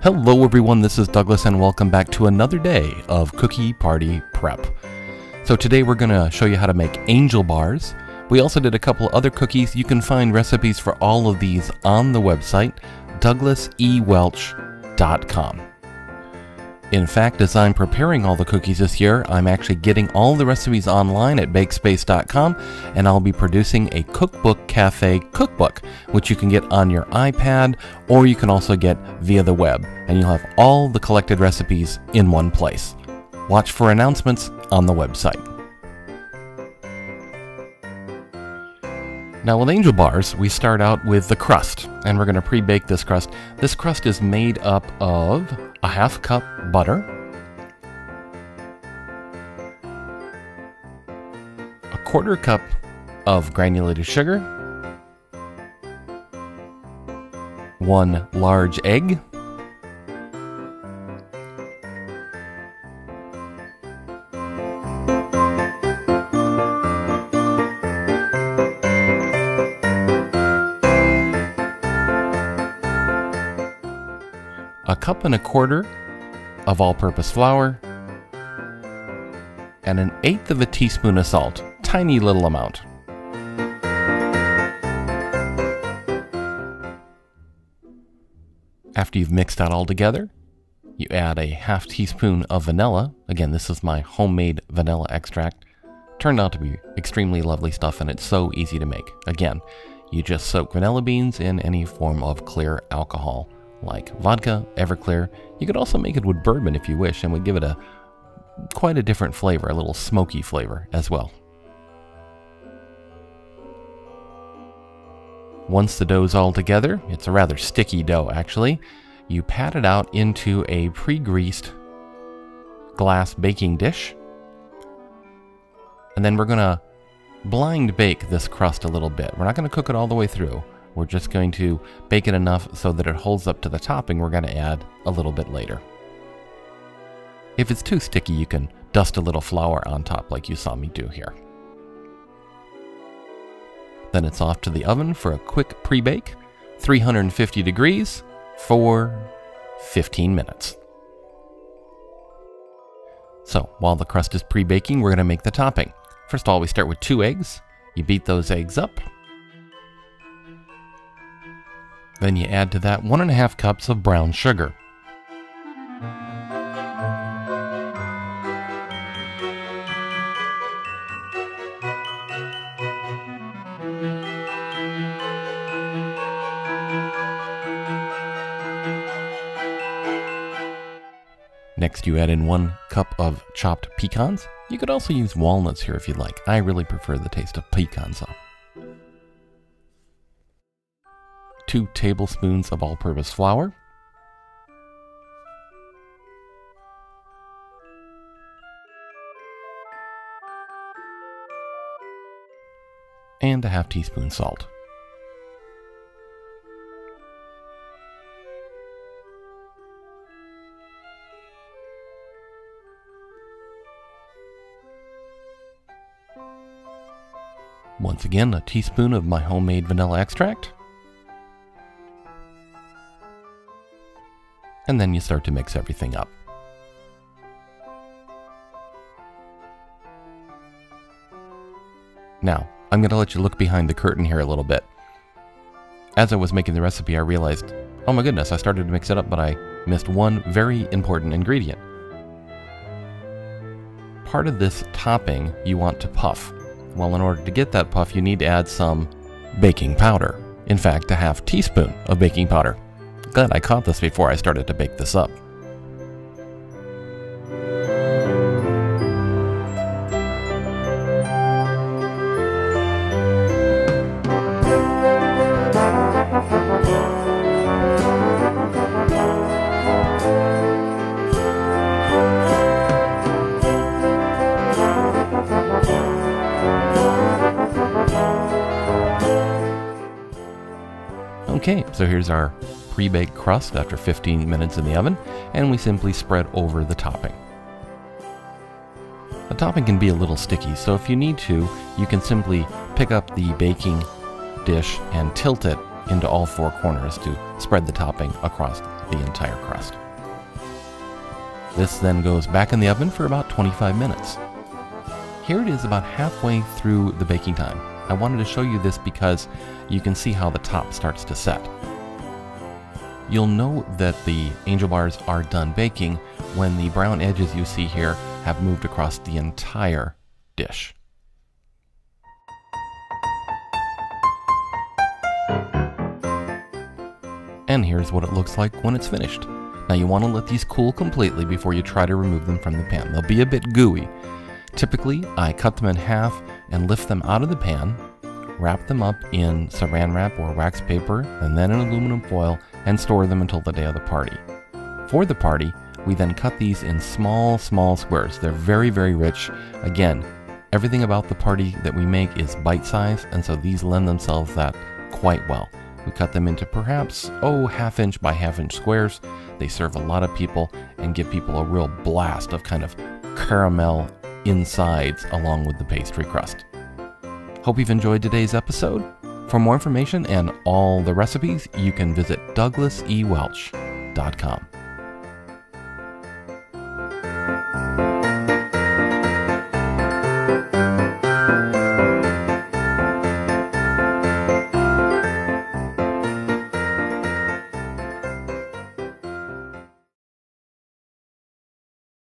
Hello everyone, this is Douglas and welcome back to another day of Cookie Party Prep. So today we're going to show you how to make angel bars. We also did a couple other cookies. You can find recipes for all of these on the website, douglasewelch.com. In fact, as I'm preparing all the cookies this year, I'm actually getting all the recipes online at bakespace.com, and I'll be producing a Cookbook Cafe cookbook, which you can get on your iPad, or you can also get via the web, and you'll have all the collected recipes in one place. Watch for announcements on the website. Now with angel bars, we start out with the crust, and we're going to pre-bake this crust. This crust is made up of a half cup butter, a quarter cup of granulated sugar, 1 large egg, a cup and a quarter of all-purpose flour, and 1/8 of a teaspoon of salt, tiny little amount. After you've mixed that all together, you add a half teaspoon of vanilla. Again, this is my homemade vanilla extract. Turned out to be extremely lovely stuff, and it's so easy to make. Again, you just soak vanilla beans in any form of clear alcohol, like vodka, Everclear. You could also make it with bourbon if you wish, and would give it quite a different flavor, a little smoky flavor as well. Once the dough's all together, it's a rather sticky dough actually, you pat it out into a pre-greased glass baking dish, and then we're going to blind bake this crust a little bit. We're not going to cook it all the way through. We're just going to bake it enough so that it holds up to the topping we're going to add a little bit later. If it's too sticky, you can dust a little flour on top like you saw me do here. Then it's off to the oven for a quick pre-bake, 350 degrees for 15 minutes. So while the crust is pre-baking, we're going to make the topping. First of all, we start with 2 eggs. You beat those eggs up. Then you add to that 1.5 cups of brown sugar. Next you add in 1 cup of chopped pecans. You could also use walnuts here if you'd like. I really prefer the taste of pecans though. 2 tablespoons of all-purpose flour, and a half teaspoon salt. Once again, a teaspoon of my homemade vanilla extract. And then you start to mix everything up. Now, I'm going to let you look behind the curtain here a little bit. As I was making the recipe, I realized, oh my goodness, I started to mix it up, but I missed one very important ingredient. Part of this topping you want to puff. Well, in order to get that puff, you need to add some baking powder. In fact, a half teaspoon of baking powder. Glad I caught this before I started to bake this up. Okay, so here's our pre-baked crust after 15 minutes in the oven, and we simply spread over the topping. The topping can be a little sticky, so if you need to, you can simply pick up the baking dish and tilt it into all four corners to spread the topping across the entire crust. This then goes back in the oven for about 25 minutes. Here it is about halfway through the baking time. I wanted to show you this because you can see how the top starts to set. You'll know that the angel bars are done baking when the brown edges you see here have moved across the entire dish. And here's what it looks like when it's finished. Now you want to let these cool completely before you try to remove them from the pan. They'll be a bit gooey. Typically, I cut them in half and lift them out of the pan, wrap them up in saran wrap or wax paper, and then in aluminum foil, and store them until the day of the party. For the party, we then cut these in small squares. They're very, very rich. Again, everything about the party that we make is bite-sized, and so these lend themselves that quite well. We cut them into perhaps, half-inch by half-inch squares. They serve a lot of people and give people a real blast of kind of caramel insides along with the pastry crust. Hope you've enjoyed today's episode. For more information and all the recipes, you can visit douglasewelch.com.